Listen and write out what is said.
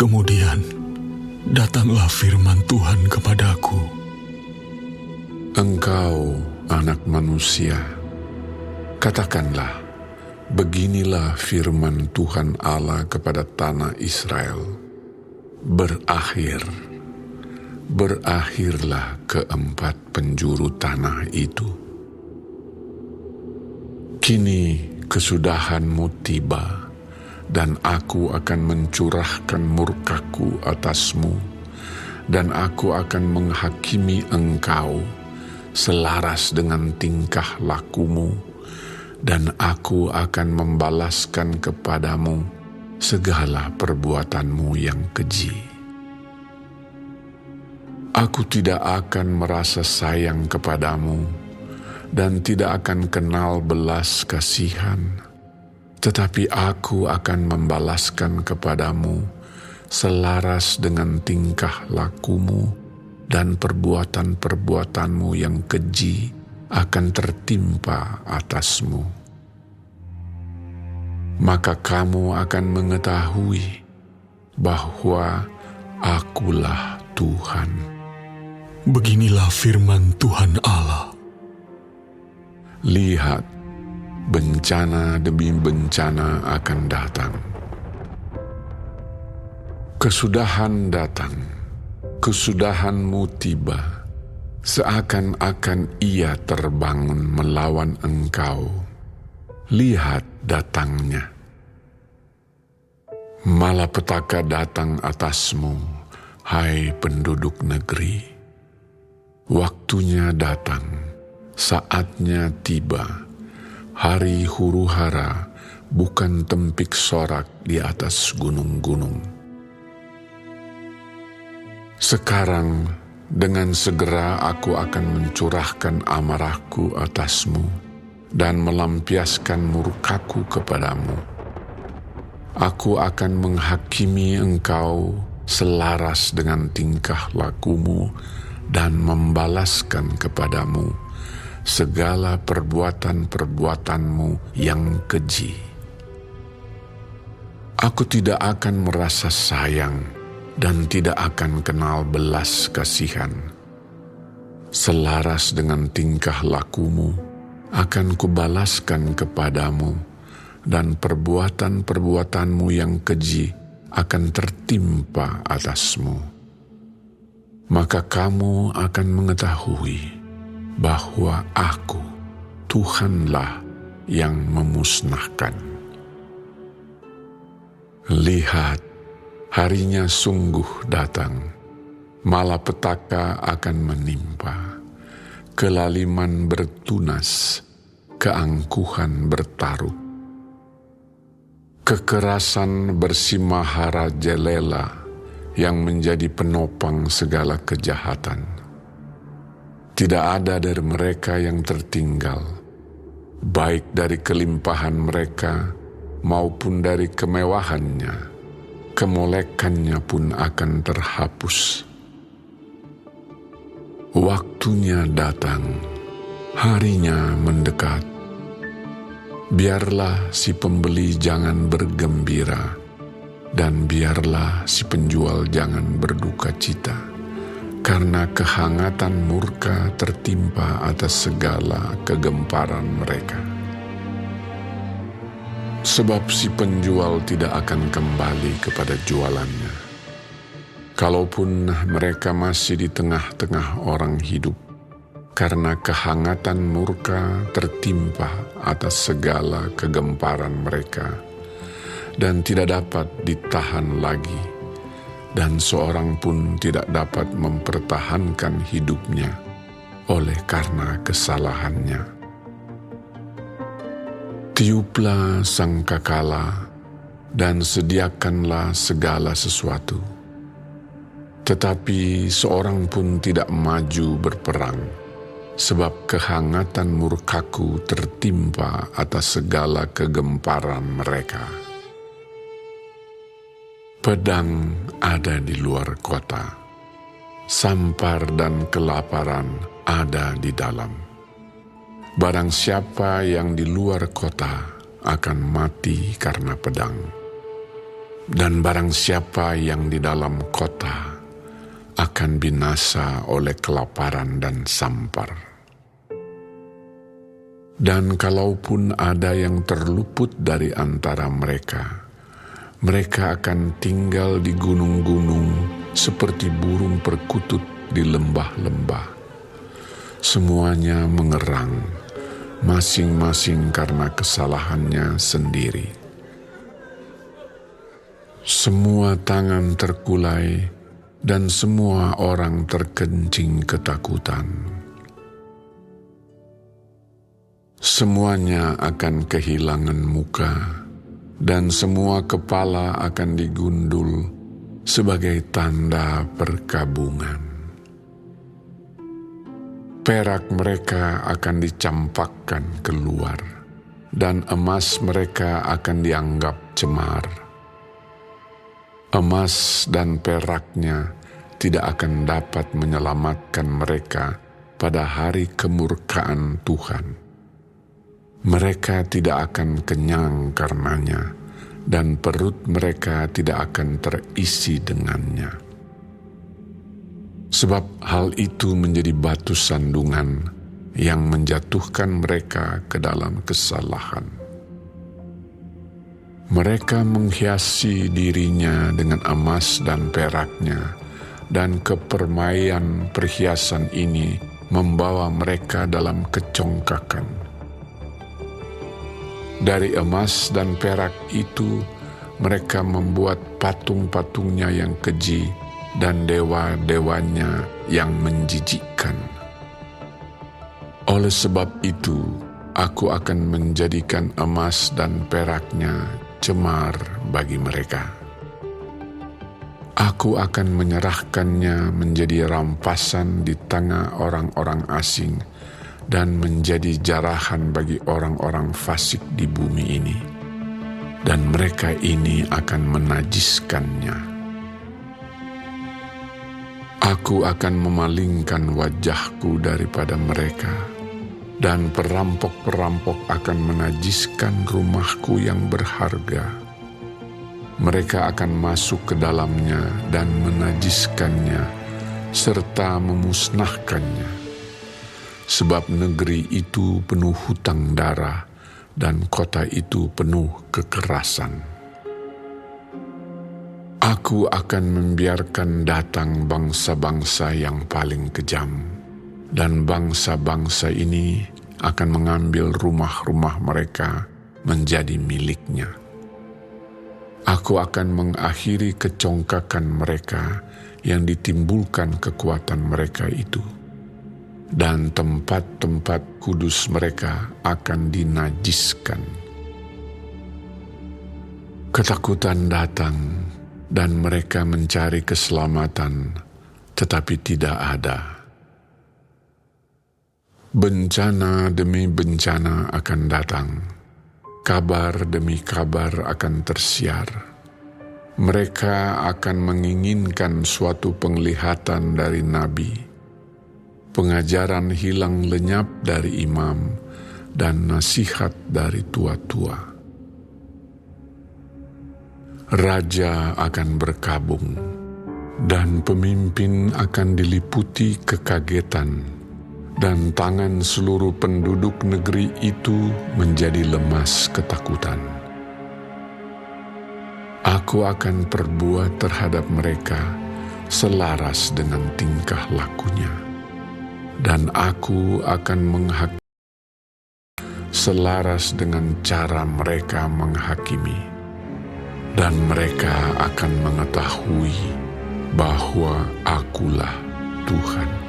Kemudian datanglah firman Tuhan kepadaku. Engkau, anak manusia, katakanlah, beginilah firman Tuhan Allah kepada tanah Israel. Berakhirlah keempat penjuru tanah itu. Kini kesudahanmu tiba, dan aku akan mencurahkan murkaku atasmu, dan aku akan menghakimi engkau selaras dengan tingkah lakumu, dan aku akan membalaskan kepadamu segala perbuatanmu yang keji. Aku tidak akan merasa sayang kepadamu dan tidak akan kenal belas kasihan, tetapi aku akan membalaskan kepadamu selaras dengan tingkah lakumu, dan perbuatan-perbuatanmu yang keji akan tertimpa atasmu. Maka kamu akan mengetahui bahwa Akulah Tuhan. Beginilah firman Tuhan Allah. Lihat, bencana demi bencana akan datang. Kesudahan datang, kesudahanmu tiba, seakan-akan ia terbangun melawan engkau. Lihat datangnya. Malapetaka datang atasmu, hai penduduk negeri. Waktunya datang, saatnya tiba, hari huru-hara bukan tempik sorak di atas gunung-gunung. Sekarang dengan segera aku akan mencurahkan amarahku atasmu dan melampiaskan murkaku kepadamu. Aku akan menghakimi engkau selaras dengan tingkah lakumu dan membalaskan kepadamu segala perbuatan-perbuatanmu yang keji. Aku tidak akan merasa sayang dan tidak akan kenal belas kasihan. Selaras dengan tingkah lakumu akan kubalaskan kepadamu, dan perbuatan-perbuatanmu yang keji akan tertimpa atasmu. Maka kamu akan mengetahui bahwa Aku, Tuhanlah yang memusnahkan. Lihat, harinya sungguh datang, malapetaka akan menimpa, kelaliman bertunas, keangkuhan bertaruh. Kekerasan bersimahara jelela yang menjadi penopang segala kejahatan. Tidak ada dari mereka yang tertinggal, baik dari kelimpahan mereka maupun dari kemewahannya. Kemolekannya pun akan terhapus. Waktunya datang, harinya mendekat. Biarlah si pembeli jangan bergembira, dan biarlah si penjual jangan berduka cita, karena kehangatan murka tertimpa atas segala kegemparan mereka. Sebab si penjual tidak akan kembali kepada jualannya, kalaupun mereka masih di tengah-tengah orang hidup, karena kehangatan murka tertimpa atas segala kegemparan mereka, dan tidak dapat ditahan lagi, dan seorang pun tidak dapat mempertahankan hidupnya oleh karena kesalahannya. Tiuplah sangkakala dan sediakanlah segala sesuatu, tetapi seorang pun tidak maju berperang, sebab kehangatan murkaku tertimpa atas segala kegemparan mereka. Pedang ada di luar kota, sampar dan kelaparan ada di dalam. Barang siapa yang di luar kota akan mati karena pedang. Dan barang siapa yang di dalam kota akan binasa oleh kelaparan dan sampar. Dan kalaupun ada yang terluput dari antara mereka, mereka akan tinggal di gunung-gunung seperti burung perkutut di lembah-lembah. Semuanya mengerang, masing-masing karena kesalahannya sendiri. Semua tangan terkulai dan semua orang terkencing ketakutan. Semuanya akan kehilangan muka, dan semua kepala akan digundul sebagai tanda perkabungan. Perak mereka akan dicampakkan keluar, dan emas mereka akan dianggap cemar. Emas dan peraknya tidak akan dapat menyelamatkan mereka pada hari kemurkaan Tuhan. Mereka tidak akan kenyang karenanya, dan perut mereka tidak akan terisi dengannya. Sebab hal itu menjadi batu sandungan yang menjatuhkan mereka ke dalam kesalahan. Mereka menghiasi dirinya dengan emas dan peraknya, dan kepermaian perhiasan ini membawa mereka dalam kecongkakan. Dari emas dan perak itu, mereka membuat patung-patungnya yang keji dan dewa-dewanya yang menjijikkan. Oleh sebab itu, aku akan menjadikan emas dan peraknya cemar bagi mereka. Aku akan menyerahkannya menjadi rampasan di tangan orang-orang asing dan menjadi jarahan bagi orang-orang fasik di bumi ini, dan mereka ini akan menajiskannya. Aku akan memalingkan wajahku daripada mereka, dan perampok-perampok akan menajiskan rumahku yang berharga. Mereka akan masuk ke dalamnya dan menajiskannya, serta memusnahkannya. Sebab negeri itu penuh hutang darah, dan kota itu penuh kekerasan. Aku akan membiarkan datang bangsa-bangsa yang paling kejam, dan bangsa-bangsa ini akan mengambil rumah-rumah mereka menjadi miliknya. Aku akan mengakhiri kecongkakan mereka yang ditimbulkan kekuatan mereka itu, dan tempat-tempat kudus mereka akan dinajiskan. Ketakutan datang, dan mereka mencari keselamatan, tetapi tidak ada. Bencana demi bencana akan datang, kabar demi kabar akan tersiar. Mereka akan menginginkan suatu penglihatan dari nabi. Pengajaran hilang lenyap dari imam, dan nasihat dari tua-tua. Raja akan berkabung, dan pemimpin akan diliputi kekagetan, dan tangan seluruh penduduk negeri itu menjadi lemas ketakutan. Aku akan perbuat terhadap mereka selaras dengan tingkah lakunya, dan aku akan menghakimi selaras dengan cara mereka menghakimi, dan mereka akan mengetahui bahwa akulah Tuhan.